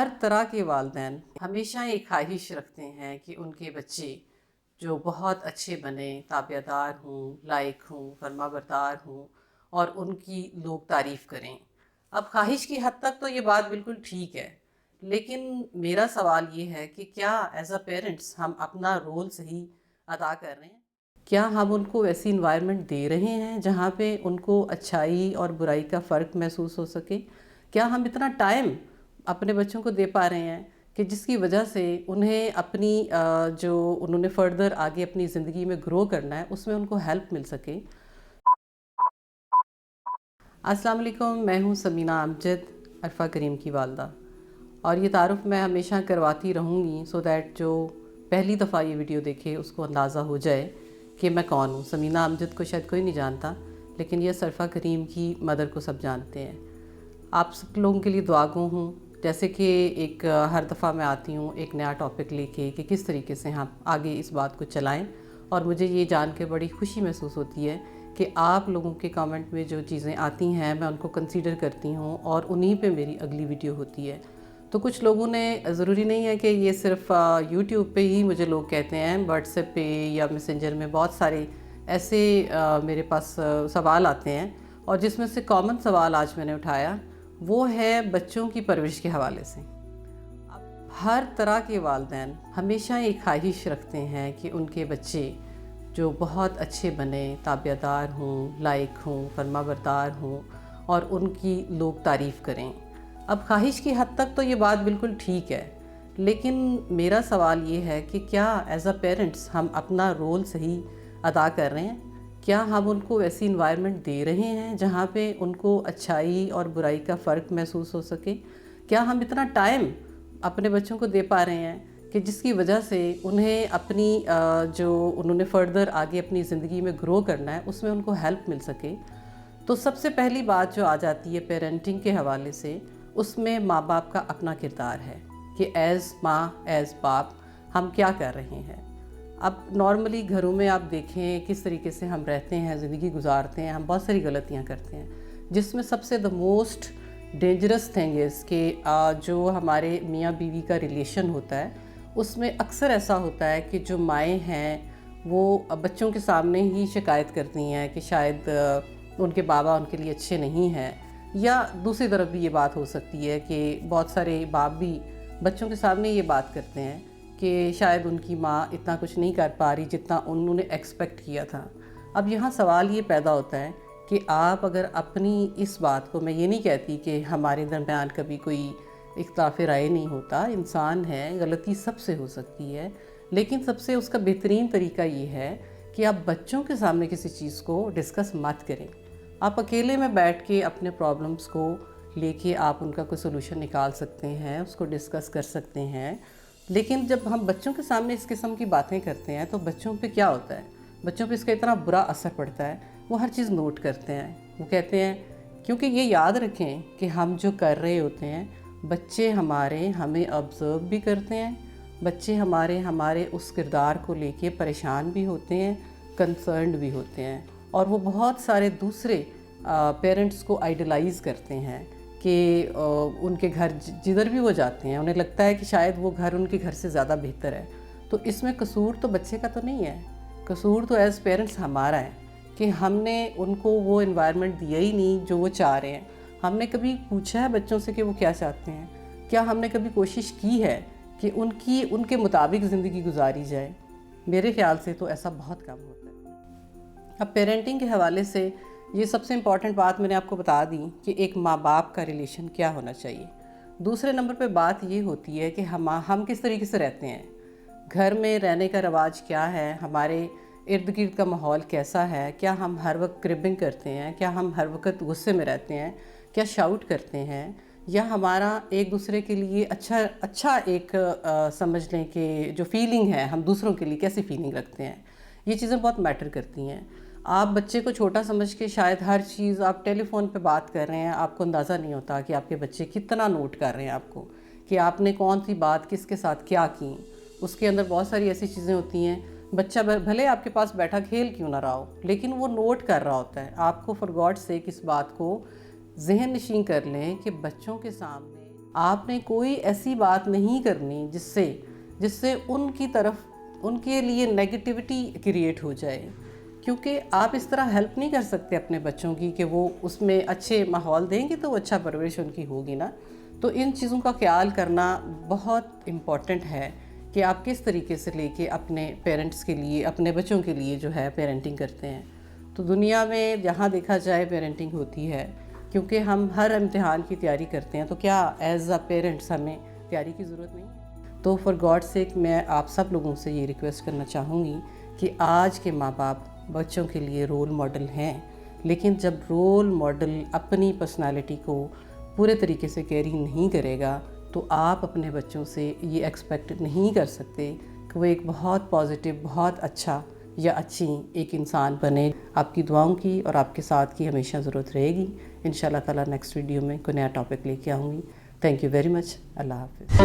ہر طرح کے والدین ہمیشہ یہ خواہش رکھتے ہیں کہ ان کے بچے جو بہت اچھے بنیں، تابعدار ہوں، لائق ہوں، فرما بردار ہوں اور ان کی لوگ تعریف کریں۔ اب خواہش کی حد تک تو یہ بات بالکل ٹھیک ہے، لیکن میرا سوال یہ ہے کہ کیا ایز اے پیرنٹس ہم اپنا رول صحیح ادا کر رہے ہیں؟ کیا ہم ان کو ایسی انوائرمنٹ دے رہے ہیں جہاں پہ ان کو اچھائی اور برائی کا فرق محسوس ہو سکے؟ کیا ہم اتنا ٹائم اپنے بچوں کو دے پا رہے ہیں کہ جس کی وجہ سے انہیں اپنی جو انہوں نے فردر آگے اپنی زندگی میں گرو کرنا ہے اس میں ان کو ہیلپ مل سکے؟ السلام علیکم، میں ہوں سمینہ امجد، عرفہ کریم کی والدہ، اور یہ تعارف میں ہمیشہ کرواتی رہوں گی سو دیٹ جو پہلی دفعہ یہ ویڈیو دیکھے اس کو اندازہ ہو جائے کہ میں کون ہوں۔ سمینہ امجد کو شاید کوئی نہیں جانتا، لیکن یہ عرفہ کریم کی مدر کو سب جانتے ہیں۔ آپ سب لوگوں کے لیے دعا گو ہوں، جیسے کہ ایک ہر دفعہ میں آتی ہوں ایک نیا ٹاپک لے کے کہ کس طریقے سے ہم آگے اس بات کو چلائیں، اور مجھے یہ جان کے بڑی خوشی محسوس ہوتی ہے کہ آپ لوگوں کے کامنٹ میں جو چیزیں آتی ہیں میں ان کو کنسیڈر کرتی ہوں اور انہی پہ میری اگلی ویڈیو ہوتی ہے۔ تو کچھ لوگوں نے، ضروری نہیں ہے کہ یہ صرف یوٹیوب پہ ہی مجھے لوگ کہتے ہیں، واٹس ایپ پہ یا میسنجر میں بہت سارے ایسے میرے پاس سوال آتے ہیں، اور جس میں سے کامن سوال آج میں نے اٹھایا وہ ہے بچوں کی پرورش کے حوالے سے۔ ہر طرح کے والدین ہمیشہ یہ خواہش رکھتے ہیں کہ ان کے بچے جو بہت اچھے بنیں، تابعدار ہوں، لائق ہوں، فرما بردار ہوں اور ان کی لوگ تعریف کریں۔ اب خواہش کی حد تک تو یہ بات بالکل ٹھیک ہے، لیکن میرا سوال یہ ہے کہ کیا ایز اے پیرنٹس ہم اپنا رول صحیح ادا کر رہے ہیں؟ کیا ہم ان کو ایسی انوائرمنٹ دے رہے ہیں جہاں پہ ان کو اچھائی اور برائی کا فرق محسوس ہو سکے؟ کیا ہم اتنا ٹائم اپنے بچوں کو دے پا رہے ہیں کہ جس کی وجہ سے انہیں اپنی جو انہوں نے فردر آگے اپنی زندگی میں گرو کرنا ہے اس میں ان کو ہیلپ مل سکے؟ تو سب سے پہلی بات جو آ جاتی ہے پیرنٹنگ کے حوالے سے، اس میں ماں باپ کا اپنا کردار ہے کہ ایز ماں، ایز باپ ہم کیا کر رہے ہیں۔ اب نارملی گھروں میں آپ دیکھیں کس طریقے سے ہم رہتے ہیں، زندگی گزارتے ہیں، ہم بہت ساری غلطیاں کرتے ہیں، جس میں سب سے موسٹ ڈینجرس تھنگ از کہ جو ہمارے میاں بیوی کا ریلیشن ہوتا ہے اس میں اکثر ایسا ہوتا ہے کہ جو مائیں ہیں وہ بچوں کے سامنے ہی شکایت کرتی ہیں کہ شاید ان کے بابا ان کے لیے اچھے نہیں ہیں، یا دوسری طرف بھی یہ بات ہو سکتی ہے کہ بہت سارے باپ بھی بچوں کے سامنے یہ بات کرتے ہیں کہ شاید ان کی ماں اتنا کچھ نہیں کر پا رہی جتنا انہوں نے ایکسپیکٹ کیا تھا۔ اب یہاں سوال یہ پیدا ہوتا ہے کہ آپ اگر اپنی اس بات کو، میں یہ نہیں کہتی کہ ہمارے درمیان کبھی کوئی اختلاف رائے نہیں ہوتا، انسان ہے، غلطی سب سے ہو سکتی ہے، لیکن سب سے اس کا بہترین طریقہ یہ ہے کہ آپ بچوں کے سامنے کسی چیز کو ڈسکس مت کریں۔ آپ اکیلے میں بیٹھ کے اپنے پرابلمز کو لے کے آپ ان کا کوئی سولوشن نکال سکتے ہیں، اس کو ڈسکس کر سکتے ہیں، لیکن جب ہم بچوں کے سامنے اس قسم کی باتیں کرتے ہیں تو بچوں پہ کیا ہوتا ہے؟ بچوں پہ اس کا اتنا برا اثر پڑتا ہے، وہ ہر چیز نوٹ کرتے ہیں، وہ کہتے ہیں، کیونکہ یہ یاد رکھیں کہ ہم جو کر رہے ہوتے ہیں بچے ہمارے ہمیں آبزرو بھی کرتے ہیں، بچے ہمارے اس کردار کو لے کے پریشان بھی ہوتے ہیں، کنسرنڈ بھی ہوتے ہیں، اور وہ بہت سارے دوسرے پیرنٹس کو آئیڈلائز کرتے ہیں کہ ان کے گھر جدھر بھی وہ جاتے ہیں انہیں لگتا ہے کہ شاید وہ گھر ان کے گھر سے زیادہ بہتر ہے۔ تو اس میں قصور تو بچے کا تو نہیں ہے، قصور تو ایز پیرنٹس ہمارا ہے کہ ہم نے ان کو وہ انوائرمنٹ دیا ہی نہیں جو وہ چاہ رہے ہیں۔ ہم نے کبھی پوچھا ہے بچوں سے کہ وہ کیا چاہتے ہیں؟ کیا ہم نے کبھی کوشش کی ہے کہ ان کے مطابق زندگی گزاری جائے؟ میرے خیال سے تو ایسا بہت کم ہوتا ہے۔ اب پیرنٹنگ کے حوالے سے یہ سب سے امپورٹنٹ بات میں نے آپ کو بتا دی کہ ایک ماں باپ کا ریلیشن کیا ہونا چاہیے۔ دوسرے نمبر پہ بات یہ ہوتی ہے کہ ہم کس طریقے سے رہتے ہیں، گھر میں رہنے کا رواج کیا ہے، ہمارے ارد گرد کا ماحول کیسا ہے، کیا ہم ہر وقت کربنگ کرتے ہیں، کیا ہم ہر وقت غصے میں رہتے ہیں، کیا شاؤٹ کرتے ہیں، یا ہمارا ایک دوسرے کے لیے اچھا ایک سمجھ لیں کہ جو فیلنگ ہے ہم دوسروں کے لیے کیسی فیلنگ رکھتے ہیں۔ یہ چیزیں بہت میٹر کرتی ہیں۔ آپ بچے کو چھوٹا سمجھ کے شاید ہر چیز آپ ٹیلی فون پہ بات کر رہے ہیں، آپ کو اندازہ نہیں ہوتا کہ آپ کے بچے کتنا نوٹ کر رہے ہیں آپ کو، کہ آپ نے کون سی بات کس کے ساتھ کیا کی۔ اس کے اندر بہت ساری ایسی چیزیں ہوتی ہیں، بچہ بھلے آپ کے پاس بیٹھا کھیل کیوں نہ رہا ہو لیکن وہ نوٹ کر رہا ہوتا ہے۔ آپ کو فار گاڈ سیک اس بات کو ذہن نشین کر لیں کہ بچوں کے سامنے آپ نے کوئی ایسی بات نہیں کرنی جس سے ان کی طرف ان کے لیے نیگیٹیوٹی کریٹ ہو جائے، کیونکہ آپ اس طرح ہیلپ نہیں کر سکتے اپنے بچوں کی کہ وہ اس میں اچھے ماحول دیں گے تو اچھا پرورش ان کی ہوگی نا۔ تو ان چیزوں کا خیال کرنا بہت امپورٹنٹ ہے کہ آپ کس طریقے سے لے کے اپنے پیرنٹس کے لیے، اپنے بچوں کے لیے جو ہے پیرنٹنگ کرتے ہیں۔ تو دنیا میں جہاں دیکھا جائے پیرنٹنگ ہوتی ہے، کیونکہ ہم ہر امتحان کی تیاری کرتے ہیں، تو کیا ایز اے پیرنٹس ہمیں تیاری کی ضرورت نہیں ہے؟ تو فار گاڈ سیک میں آپ سب لوگوں سے یہ ریکویسٹ کرنا چاہوں گی کہ آج کے ماں باپ بچوں کے لیے رول ماڈل ہیں، لیکن جب رول ماڈل اپنی پرسنالٹی کو پورے طریقے سے کیری نہیں کرے گا تو آپ اپنے بچوں سے یہ ایکسپیکٹ نہیں کر سکتے کہ وہ ایک بہت پازیٹیو، بہت اچھا یا اچھی ایک انسان بنے۔ آپ کی دعاؤں کی اور آپ کے ساتھ کی ہمیشہ ضرورت رہے گی۔ انشاءاللہ تعالیٰ نیکسٹ ویڈیو میں کوئی نیا ٹاپک لے کے آؤں گی۔ Thank you very much. اللہ حافظ۔